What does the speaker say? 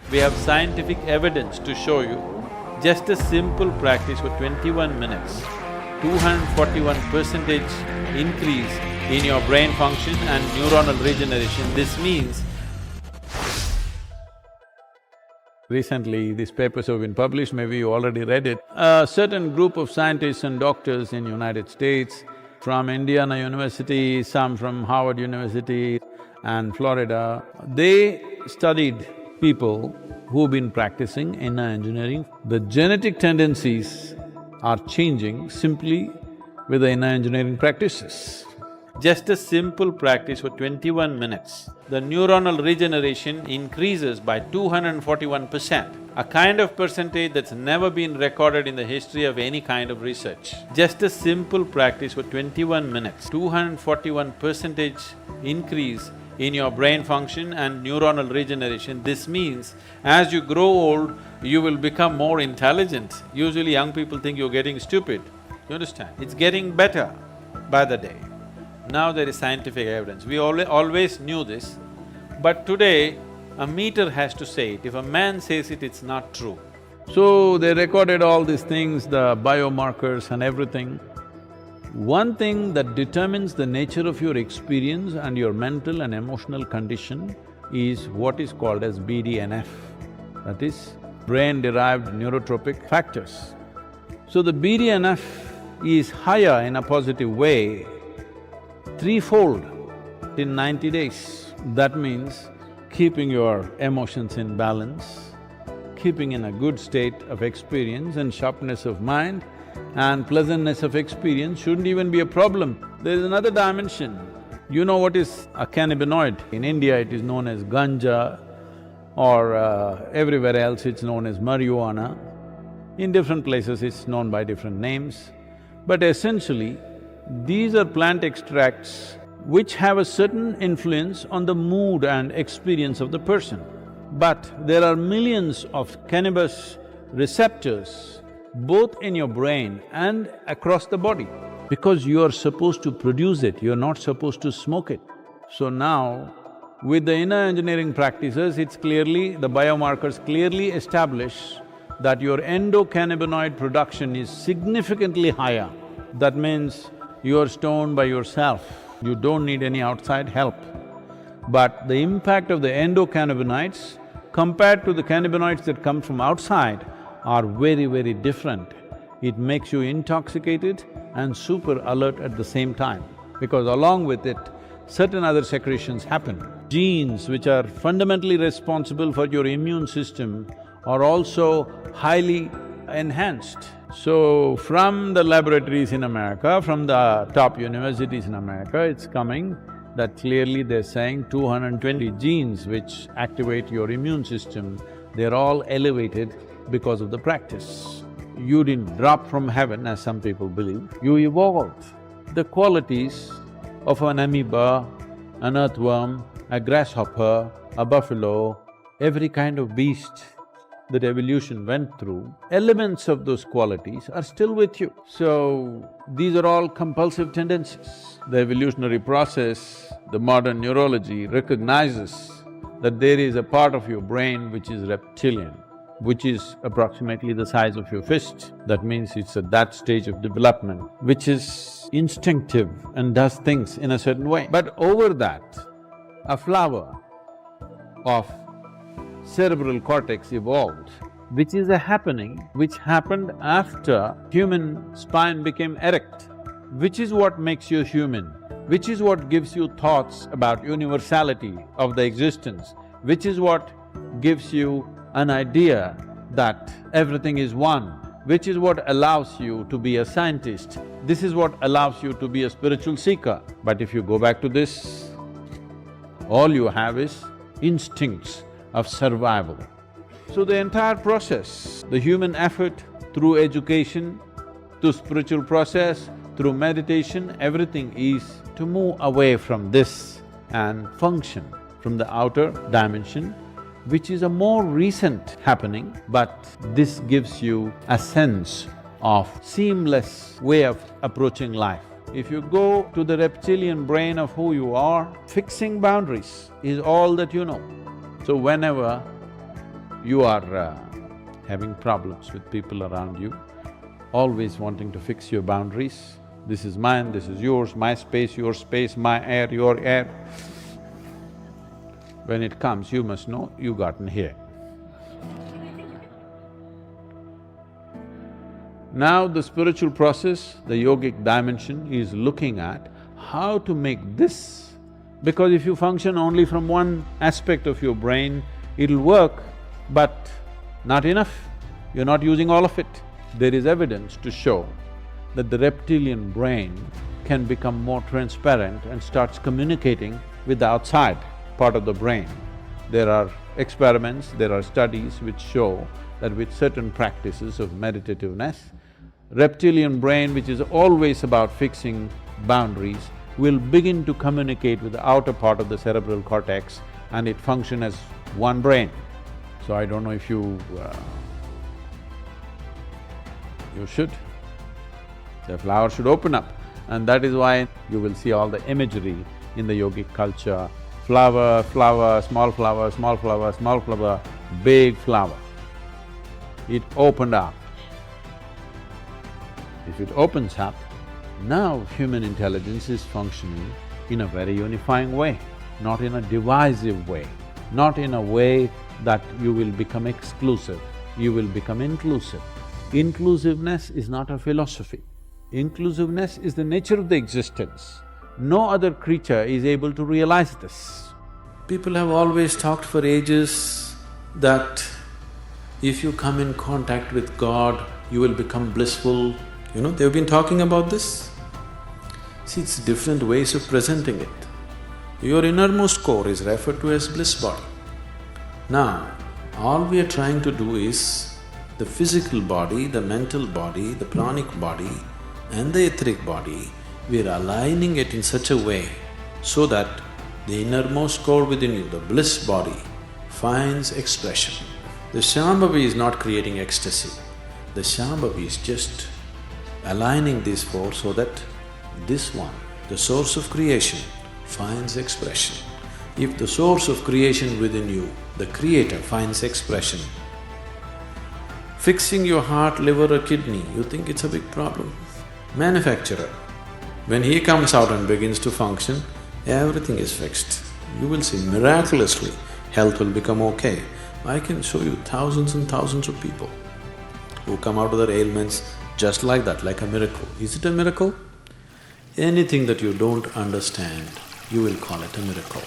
We have scientific evidence to show you just a simple practice for 21 minutes, 241% increase in your brain function and neuronal regeneration. This means recently, these papers have been published, maybe you already read it. A certain group of scientists and doctors in United States, from Indiana University, some from Harvard University and Florida, they studied people who've been practicing inner engineering. The genetic tendencies are changing simply with the inner engineering practices. Just a simple practice for 21 minutes, the neuronal regeneration increases by 241%, a kind of percentage that's never been recorded in the history of any kind of research. Just a simple practice for 21 minutes, 241% increase in your brain function and neuronal regeneration. This means as you grow old, you will become more intelligent. Usually young people think you're getting stupid, you understand? It's getting better by the day. Now there is scientific evidence. We always knew this, but today a meter has to say it. If a man says it, it's not true. So they recorded all these things, the biomarkers and everything. One thing that determines the nature of your experience and your mental and emotional condition is what is called as BDNF, that is brain-derived neurotropic factors. So the BDNF is higher in a positive way, threefold in 90 days. That means keeping your emotions in balance, keeping in a good state of experience and sharpness of mind and pleasantness of experience shouldn't even be a problem. There is another dimension. You know what is a cannabinoid? In India it is known as ganja, or everywhere else it's known as marijuana. In different places it's known by different names. But essentially, these are plant extracts which have a certain influence on the mood and experience of the person. But there are millions of cannabis receptors both in your brain and across the body, because you are supposed to produce it, you're not supposed to smoke it. So now, with the inner engineering practices, it's clearly… the biomarkers clearly establish that your endocannabinoid production is significantly higher. That means you're stoned by yourself, you don't need any outside help. But the impact of the endocannabinoids compared to the cannabinoids that come from outside are very, very different. It makes you intoxicated and super alert at the same time, because along with it, certain other secretions happen. Genes which are fundamentally responsible for your immune system are also highly enhanced. So, from the laboratories in America, from the top universities in America, it's coming that clearly they're saying 220 genes which activate your immune system, they're all elevated because of the practice. You didn't drop from heaven, as some people believe, you evolved. The qualities of an amoeba, an earthworm, a grasshopper, a buffalo, every kind of beast that evolution went through, elements of those qualities are still with you. So, these are all compulsive tendencies. The evolutionary process, the modern neurology recognizes that there is a part of your brain which is reptilian, which is approximately the size of your fist. That means it's at that stage of development, which is instinctive and does things in a certain way. But over that, a flower of cerebral cortex evolved, which is a happening which happened after human spine became erect, which is what makes you human, which is what gives you thoughts about universality of the existence, which is what gives you an idea that everything is one, which is what allows you to be a scientist. This is what allows you to be a spiritual seeker. But if you go back to this, all you have is instincts of survival. So the entire process, the human effort through education, through spiritual process, through meditation, everything is to move away from this and function from the outer dimension, which is a more recent happening, but this gives you a sense of seamless way of approaching life. If you go to the reptilian brain of who you are, fixing boundaries is all that you know. So whenever you are having problems with people around you, always wanting to fix your boundaries, this is mine, this is yours, my space, my air, your air. When it comes, you must know you gotten here. Now the spiritual process, the yogic dimension is looking at how to make this, because if you function only from one aspect of your brain, it'll work, but not enough, you're not using all of it. There is evidence to show that the reptilian brain can become more transparent and starts communicating with the outside part of the brain. There are experiments, there are studies which show that with certain practices of meditativeness, reptilian brain, which is always about fixing boundaries, will begin to communicate with the outer part of the cerebral cortex and it function as one brain. So I don't know if you should. The flower should open up, and that is why you will see all the imagery in the yogic culture. Flower, flower, small flower, small flower, small flower, big flower. It opened up. If it opens up, now human intelligence is functioning in a very unifying way, not in a divisive way, not in a way that you will become exclusive, you will become inclusive. Inclusiveness is not a philosophy. Inclusiveness is the nature of the existence. No other creature is able to realize this. People have always talked for ages that if you come in contact with God, you will become blissful. You know, they've been talking about this. See, it's different ways of presenting it. Your innermost core is referred to as bliss body. Now, all we are trying to do is the physical body, the mental body, the pranic body and the etheric body, we are aligning it in such a way so that the innermost core within you, the bliss body, finds expression. The Shambhavi is not creating ecstasy. The Shambhavi is just aligning these four so that this one, the source of creation, finds expression. If the source of creation within you, the creator, finds expression, fixing your heart, liver or kidney, you think it's a big problem? Manufacturer, when he comes out and begins to function, everything is fixed. You will see miraculously, health will become okay. I can show you thousands and thousands of people who come out of their ailments just like that, like a miracle. Is it a miracle? Anything that you don't understand, you will call it a miracle.